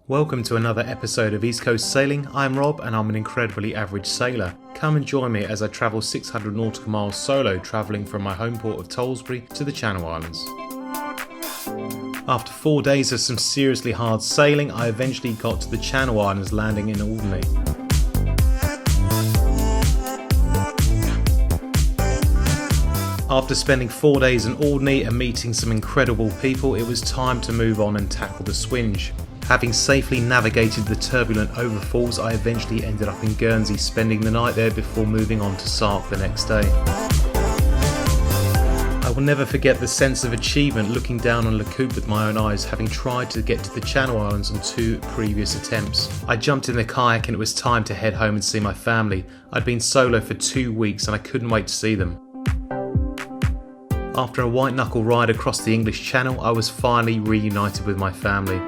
Welcome to another episode of East Coast Sailing. I'm Rob and I'm an incredibly average sailor. Come and join me as I travel 600 nautical miles solo, travelling from my home port of Tollesbury to the Channel Islands. After 4 days of some seriously hard sailing, I eventually got to the Channel Islands, landing in Alderney. After spending 4 days in Alderney and meeting some incredible people, it was time to move on and tackle the Swinge. Having safely navigated the turbulent overfalls, I eventually ended up in Guernsey, spending the night there before moving on to Sark the next day. I will never forget the sense of achievement looking down on La Coupe with my own eyes, having tried to get to the Channel Islands on 2 previous attempts. I jumped in the kayak and it was time to head home and see my family. I'd been solo for 2 weeks and I couldn't wait to see them. After a white knuckle ride across the English Channel, I was finally reunited with my family.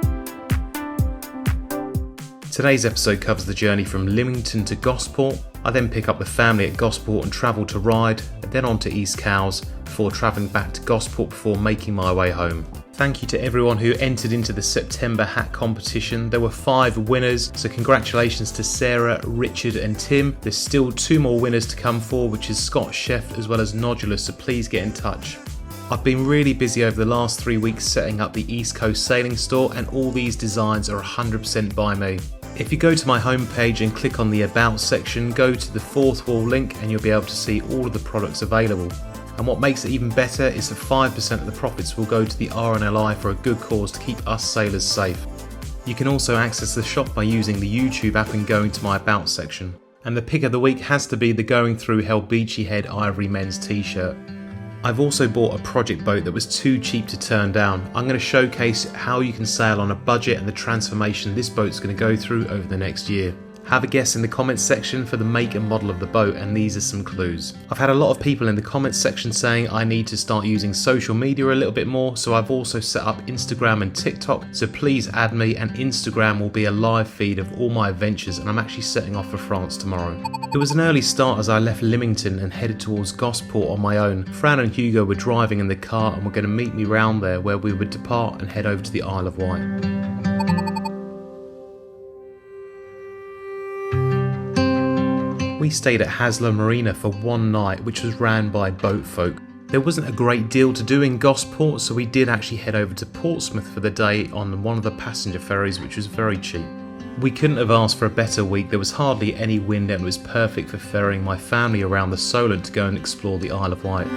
Today's episode covers the journey from Lymington to Gosport. I then pick up the family at Gosport and travel to Ryde, and then on to East Cowes, before travelling back to Gosport before making my way home. Thank you to everyone who entered into the September hat competition. There were 5 winners, so congratulations to Sarah, Richard and Tim. There's still 2 more winners to come for, which is Scott Chef as well as Nodulus, so please get in touch. I've been really busy over the last 3 weeks setting up the East Coast Sailing Store, and all these designs are 100% by me. If you go to my homepage and click on the About section, go to the 4th wall link and you'll be able to see all of the products available. And what makes it even better is that 5% of the profits will go to the RNLI for a good cause to keep us sailors safe. You can also access the shop by using the YouTube app and going to my About section. And the pick of the week has to be the Going Through Hell Beachy Head Ivory men's t-shirt. I've also bought a project boat that was too cheap to turn down. I'm going to showcase how you can sail on a budget and the transformation this boat's going to go through over the next year. Have a guess in the comments section for the make and model of the boat, and these are some clues. I've had a lot of people in the comments section saying I need to start using social media a little bit more, so I've also set up Instagram and TikTok, so please add me, and Instagram will be a live feed of all my adventures, and I'm actually setting off for France tomorrow. It was an early start as I left Lymington and headed towards Gosport on my own. Fran and Hugo were driving in the car and were going to meet me round there, where we would depart and head over to the Isle of Wight. We stayed at Haslar Marina for 1 night, which was ran by boat folk. There wasn't a great deal to do in Gosport, so we did actually head over to Portsmouth for the day on one of the passenger ferries, which was very cheap. We couldn't have asked for a better week. There was hardly any wind and it was perfect for ferrying my family around the Solent to go and explore the Isle of Wight.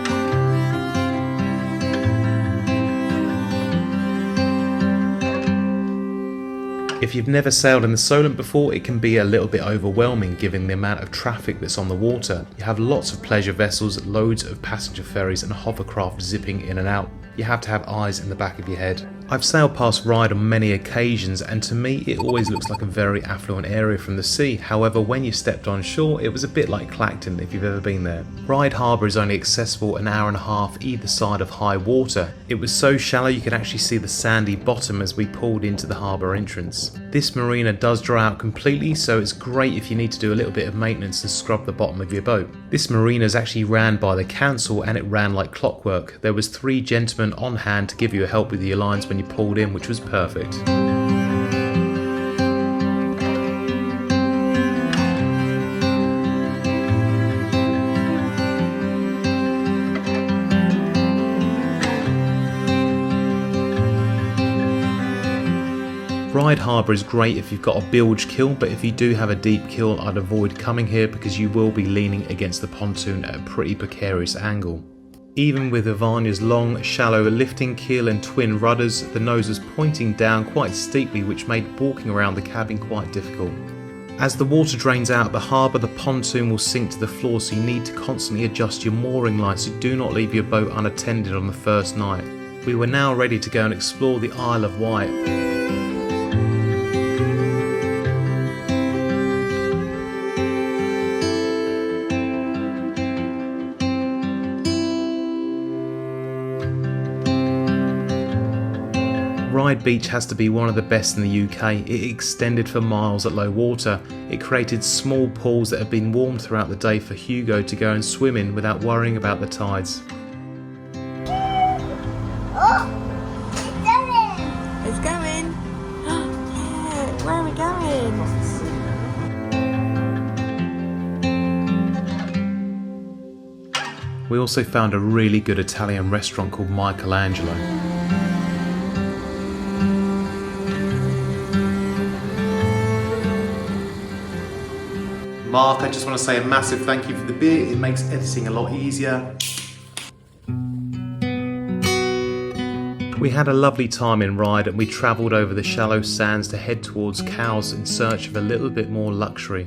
If you've never sailed in the Solent before, it can be a little bit overwhelming given the amount of traffic that's on the water. You have lots of pleasure vessels, loads of passenger ferries and hovercraft zipping in and out. You have to have eyes in the back of your head. I've sailed past Ryde on many occasions, and to me it always looks like a very affluent area from the sea. However, when you stepped on shore, it was a bit like Clacton if you've ever been there. Ryde Harbour is only accessible an hour and a half either side of high water. It was so shallow you could actually see the sandy bottom as we pulled into the harbour entrance. This marina does dry out completely, so it's great if you need to do a little bit of maintenance and scrub the bottom of your boat. This marina is actually ran by the council and it ran like clockwork. There was 3 gentlemen on hand to give you a help with your lines when you pulled in, which was perfect. Ryde Harbour is great if you've got a bilge keel, but if you do have a deep keel, I'd avoid coming here because you will be leaning against the pontoon at a pretty precarious angle. Even with Ivania's long, shallow lifting keel and twin rudders, the nose was pointing down quite steeply, which made walking around the cabin quite difficult. As the water drains out the harbour, the pontoon will sink to the floor, so you need to constantly adjust your mooring line so do not leave your boat unattended on the first night. We were now ready to go and explore the Isle of Wight. Ryde Beach has to be one of the best in the UK. It extended for miles at low water. It created small pools that have been warmed throughout the day for Hugo to go and swim in without worrying about the tides. Oh, it's going. Where are we going? We also found a really good Italian restaurant called Michelangelo. Mark, I just want to say a massive thank you for the beer. It makes editing a lot easier. We had a lovely time in Ryde and we travelled over the shallow sands to head towards Cowes in search of a little bit more luxury.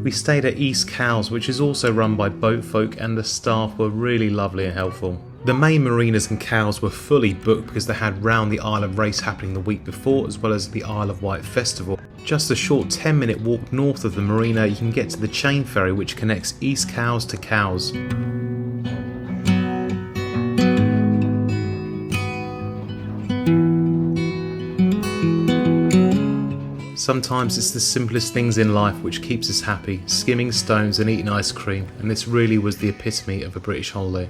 We stayed at East Cowes, which is also run by boat folk, and the staff were really lovely and helpful. The main marinas in Cowes were fully booked because they had Round the Island race happening the week before, as well as the Isle of Wight festival. Just a short 10-minute walk north of the marina you can get to the chain ferry which connects East Cowes to Cowes. Sometimes it's the simplest things in life which keeps us happy, skimming stones and eating ice cream, and this really was the epitome of a British holiday.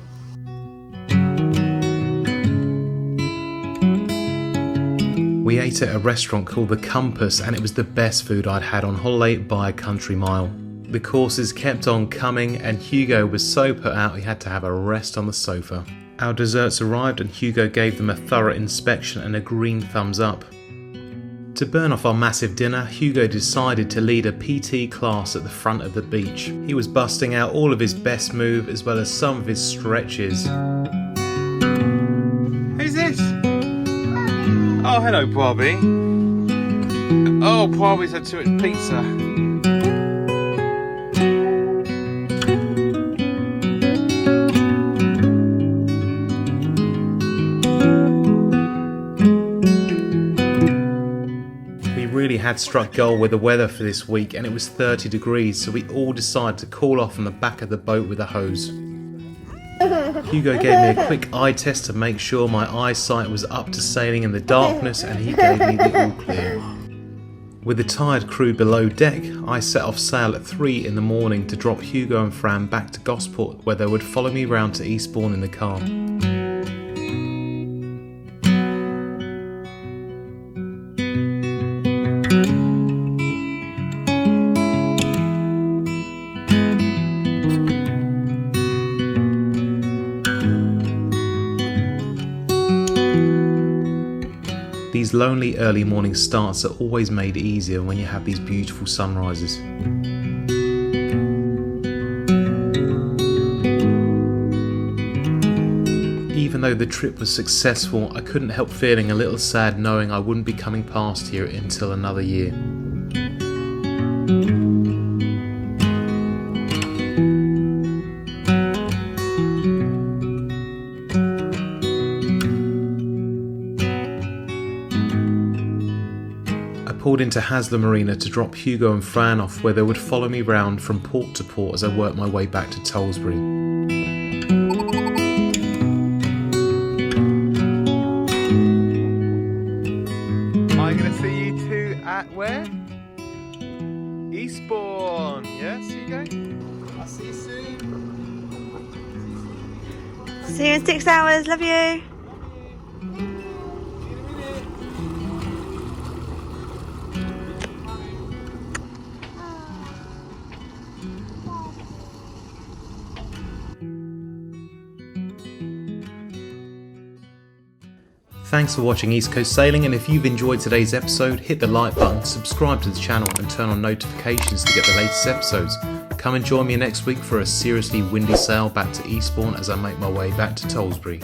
We ate at a restaurant called The Compass and it was the best food I'd had on holiday by a country mile. The courses kept on coming and Hugo was so put out he had to have a rest on the sofa. Our desserts arrived and Hugo gave them a thorough inspection and a green thumbs up. To burn off our massive dinner, Hugo decided to lead a PT class at the front of the beach. He was busting out all of his best move as well as some of his stretches. Who's this? Oh, hello, Bobby. Oh, Bobby's had too much pizza. Had struck gold with the weather for this week and it was 30 degrees, so we all decided to cool off on the back of the boat with a hose. Hugo gave me a quick eye test to make sure my eyesight was up to sailing in the darkness and he gave me the all clear. With the tired crew below deck, I set off sail at 3 in the morning to drop Hugo and Fran back to Gosport where they would follow me round to Eastbourne in the car. These lonely early morning starts are always made easier when you have these beautiful sunrises. Even though the trip was successful, I couldn't help feeling a little sad knowing I wouldn't be coming past here until another year. Pulled into Haslar Marina to drop Hugo and Fran off where they would follow me round from port to port as I worked my way back to Tollesbury. I'm going to see you two at where? Eastbourne. Yeah, see you go. I'll see you soon. See you in 6 hours, love you. Thanks for watching East Coast Sailing, and if you've enjoyed today's episode, hit the like button, subscribe to the channel and turn on notifications to get the latest episodes. Come and join me next week for a seriously windy sail back to Eastbourne as I make my way back to Tollesbury.